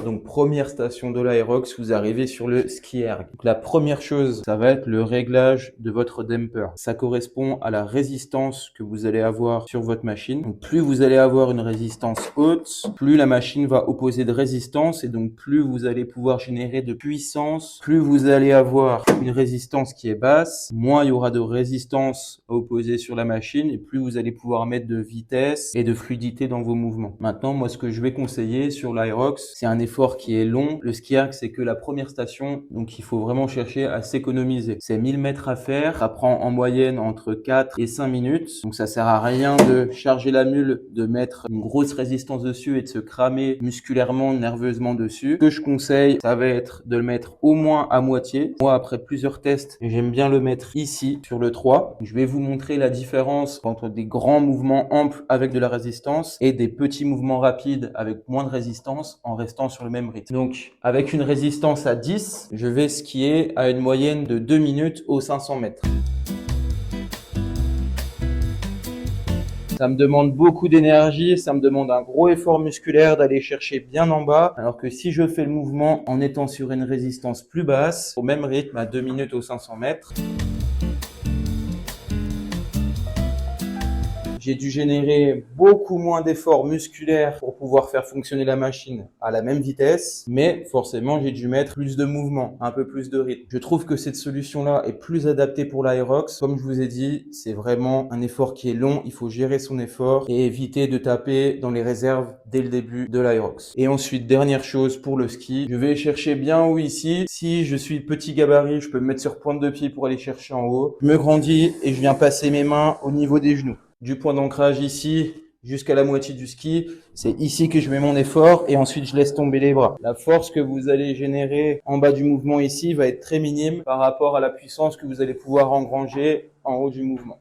Donc première station de l'Aerox, vous arrivez sur le ski erg. Donc la première chose, ça va être le réglage de votre damper. Ça correspond à la résistance que vous allez avoir sur votre machine. Donc plus vous allez avoir une résistance haute, plus la machine va opposer de résistance et donc plus vous allez pouvoir générer de puissance. Plus vous allez avoir une résistance qui est basse, moins il y aura de résistance à opposer sur la machine et plus vous allez pouvoir mettre de vitesse et de fluidité dans vos mouvements. Maintenant, moi, ce que je vais conseiller sur l'Aerox, c'est un effort qui est long. Le ski erg, c'est que la première station, donc il faut vraiment chercher à s'économiser. C'est 1000 mètres à faire, ça prend en moyenne entre 4 et 5 minutes. Donc ça sert à rien de charger la mule, de mettre une grosse résistance dessus et de se cramer musculairement, nerveusement dessus. Ce que je conseille, ça va être de le mettre au moins à moitié. Moi, après plusieurs tests, j'aime bien le mettre ici sur le 3. Je vais vous montrer la différence entre des grands mouvements amples avec de la résistance et des petits mouvements rapides avec moins de résistance en restant sur le même rythme. Donc, avec une résistance à 10, je vais skier à une moyenne de 2 minutes aux 500 mètres. Ça me demande beaucoup d'énergie, ça me demande un gros effort musculaire d'aller chercher bien en bas. Alors que si je fais le mouvement en étant sur une résistance plus basse, au même rythme à 2 minutes aux 500 mètres, j'ai dû générer beaucoup moins d'efforts musculaires pour pouvoir faire fonctionner la machine à la même vitesse, mais forcément, j'ai dû mettre plus de mouvement, un peu plus de rythme. Je trouve que cette solution-là est plus adaptée pour l'Aerox. Comme je vous ai dit, c'est vraiment un effort qui est long. Il faut gérer son effort et éviter de taper dans les réserves dès le début de l'Aerox. Et ensuite, dernière chose pour le ski, je vais chercher bien haut ici. Si je suis petit gabarit, je peux me mettre sur pointe de pied pour aller chercher en haut. Je me grandis et je viens passer mes mains au niveau des genoux. Du point d'ancrage ici jusqu'à la moitié du ski, c'est ici que je mets mon effort et ensuite je laisse tomber les bras. La force que vous allez générer en bas du mouvement ici va être très minime par rapport à la puissance que vous allez pouvoir engranger en haut du mouvement.